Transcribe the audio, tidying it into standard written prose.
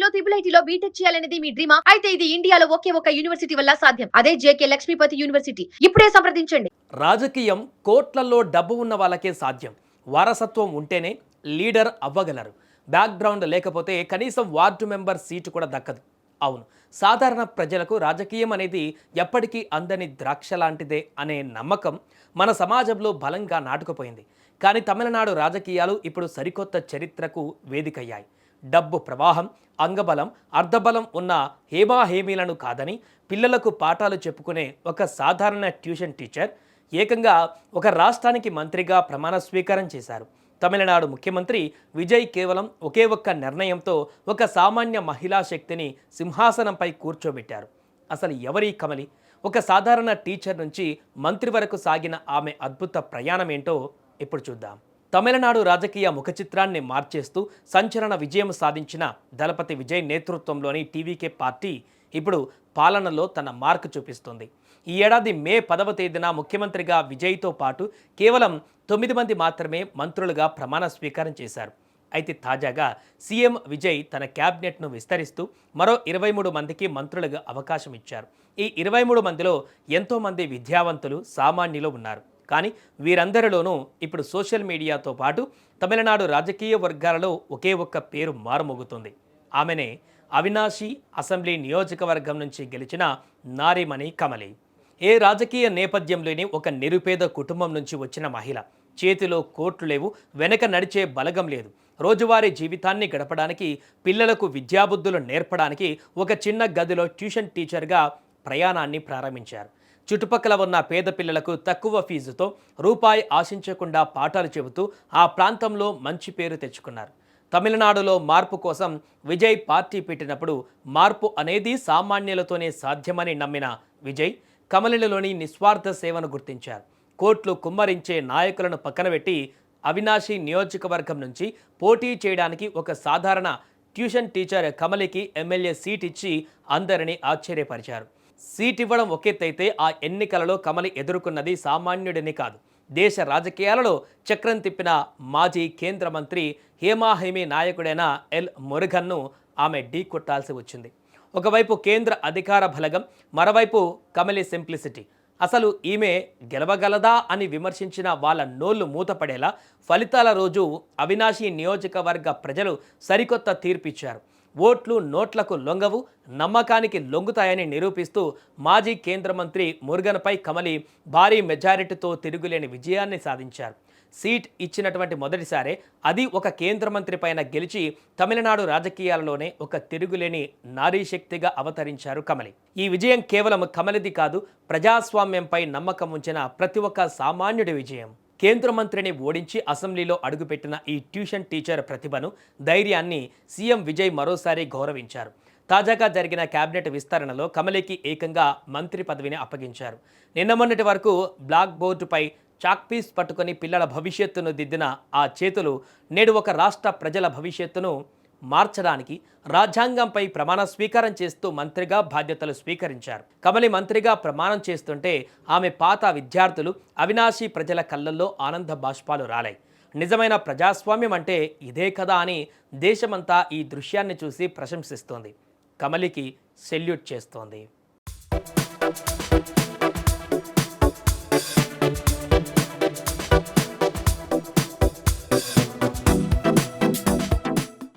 ఐఐటీలో triple ఐటీలో BTech చేయాలనేది మీ డ్రీమా? అయితే ఇది ఇండియాలో ఒకే ఒక యూనివర్సిటీ వల్ల సాధ్యం. అదే జేకే లక్ష్మీపతి యూనివర్సిటీ. ఇప్పుడే సంప్రదించండి. రాజకీయం కోట్లలో డబ్బు ఉన్న వాళ్ళకే సాధ్యం. వారసత్వం ఉంటేనే లీడర్ అవ్వగలరు. బ్యాక్గ్రౌండ్ లేకపోతే కనీసం వార్డు మెంబర్ సీటు కూడా దక్కదు. అవును, సాధారణ ప్రజలకు రాజకీయం అనేది ఎప్పటికీ అందని ద్రాక్ష లాంటిదే అనే నమ్మకం మన సమాజంలో బలంగా నాటుకుపోయింది. కానీ తమిళనాడు రాజకీయాలు ఇప్పుడు సరికొత్త చరిత్రకు వేదికయ్యాయి. డబ్బు ప్రవాహం, అంగబలం, అర్ధబలం ఉన్న హేమాహేమీలను కాదని పిల్లలకు పాఠాలు చెప్పుకునే ఒక సాధారణ ట్యూషన్ టీచర్ ఏకంగా ఒక రాష్ట్రానికి మంత్రిగా ప్రమాణ స్వీకారం చేశారు. తమిళనాడు ముఖ్యమంత్రి విజయ్ కేవలం ఒకే ఒక్క నిర్ణయంతో ఒక సామాన్య మహిళా శక్తిని సింహాసనంపై కూర్చోబెట్టారు. అసలు ఎవరి కమలి? ఒక సాధారణ టీచర్ నుంచి మంత్రి వరకు సాగిన ఆమె అద్భుత ప్రయాణం ఏంటో ఇప్పుడు చూద్దాం. తమిళనాడు రాజకీయ ముఖచిత్రాన్ని మార్చేస్తూ సంచలన విజయం సాధించిన దళపతి విజయ్ నేతృత్వంలోని టీవీకే పార్టీ ఇప్పుడు పాలనలో తన మార్కు చూపిస్తుంది. ఈ ఏడాది మే 10వ తేదీన ముఖ్యమంత్రిగా విజయ్తో పాటు కేవలం 9 మంది మాత్రమే మంత్రులుగా ప్రమాణ స్వీకారం చేశారు. అయితే తాజాగా సీఎం విజయ్ తన క్యాబినెట్ను విస్తరిస్తూ మరో 23 మందికి మంత్రులుగా అవకాశం ఇచ్చారు. ఈ 23 మందిలో ఎంతోమంది విద్యావంతులు, సామాన్యులు ఉన్నారు. కానీ వీరందరిలోనూ ఇప్పుడు సోషల్ మీడియాతో పాటు తమిళనాడు రాజకీయ వర్గాలలో ఒకే ఒక్క పేరు మారుమోగుతుంది. ఆమెనే అవినాశి అసెంబ్లీ నియోజకవర్గం నుంచి గెలిచిన నారీమణి కమలి. ఏ రాజకీయ నేపథ్యం లేని ఒక నిరుపేద కుటుంబం నుంచి వచ్చిన మహిళ. చేతిలో కోట్లు లేవు, వెనక నడిచే బలగం లేదు. రోజువారీ జీవితాన్ని గడపడానికి, పిల్లలకు విద్యాబుద్ధులు నేర్పడానికి ఒక చిన్న గదిలో ట్యూషన్ టీచర్గా ప్రయాణాన్ని ప్రారంభించారు. చుట్టుపక్కల ఉన్న పేద పిల్లలకు తక్కువ ఫీజుతో రూపాయి ఆశించకుండా పాఠాలు చెబుతూ ఆ ప్రాంతంలో మంచి పేరు తెచ్చుకున్నారు. తమిళనాడులో మార్పు కోసం విజయ్ పార్టీ పెట్టినప్పుడు మార్పు అనేది సామాన్యులతోనే సాధ్యమని నమ్మిన విజయ్ కమలిలోని నిస్వార్థ సేవను గుర్తించారు. కోట్లు కుమ్మరించే నాయకులను పక్కనబెట్టి అవినాశి నియోజకవర్గం నుంచి పోటీ చేయడానికి ఒక సాధారణ ట్యూషన్ టీచర్ కమలికి ఎమ్మెల్యే సీట్ ఇచ్చి అందరినీ ఆశ్చర్యపరిచారు. సీట్ ఇవ్వడం ఒకెత్తైతే ఆ ఎన్నికలలో కమలి ఎదుర్కొన్నది సామాన్యుడిని కాదు. దేశ రాజకీయాలలో చక్రం తిప్పిన మాజీ కేంద్ర మంత్రి హేమాహేమి నాయకుడైన ఎల్ మురుగన్ను ఆమె ఢీ కొట్టాల్సి వచ్చింది. ఒకవైపు కేంద్ర అధికార బలగం, మరోవైపు కమలి సింప్లిసిటీ. అసలు ఈమె గెలవగలదా అని విమర్శించిన వాళ్ళ నోళ్లు మూతపడేలా ఫలితాల రోజు అవినాశి నియోజకవర్గ ప్రజలు సరికొత్త తీర్పిచ్చారు. ఓట్లు నోట్లకు లొంగవు, నమ్మకానికి లొంగుతాయని నిరూపిస్తూ మాజీ కేంద్ర మంత్రి మురుగన్పై కమలి భారీ మెజారిటీతో తిరుగులేని విజయాన్ని సాధించారు. సీట్ ఇచ్చినటువంటి మొదటిసారే అది ఒక కేంద్ర మంత్రి పైన గెలిచి తమిళనాడు రాజకీయాలలోనే ఒక తిరుగులేని నారీ శక్తిగా అవతరించారు కమలి. ఈ విజయం కేవలం కమలిది కాదు, ప్రజాస్వామ్యంపై నమ్మకం ఉంచిన ప్రతి ఒక్క సామాన్యుడి విజయం. కేంద్ర మంత్రిని ఓడించి అసెంబ్లీలో అడుగుపెట్టిన ఈ ట్యూషన్ టీచర్ ప్రతిభను, ధైర్యాన్ని సీఎం విజయ్ మరోసారి గౌరవించారు. తాజాగా జరిగిన కేబినెట్ విస్తరణలో కమలికి ఏకంగా మంత్రి పదవిని అప్పగించారు. నిన్న మొన్నటి వరకు బ్లాక్ బోర్డుపై చాక్పీస్ పట్టుకొని పిల్లల భవిష్యత్తును దిద్దిన ఆ చేతులు నేడు ఒక రాష్ట్ర ప్రజల భవిష్యత్తును మార్చడానికి రాజ్యాంగంపై ప్రమాణ స్వీకారం చేస్తూ మంత్రిగా బాధ్యతలు స్వీకరించారు. కమలి మంత్రిగా ప్రమాణం చేస్తుంటే ఆమె పాత విద్యార్థులు, అవినాశి ప్రజల కళ్ళల్లో ఆనంద బాష్పాలు రాలాయి. నిజమైన ప్రజాస్వామ్యం అంటే ఇదే కదా అని దేశమంతా ఈ దృశ్యాన్ని చూసి ప్రశంసిస్తోంది. కమలికి సెల్యూట్ చేస్తోంది.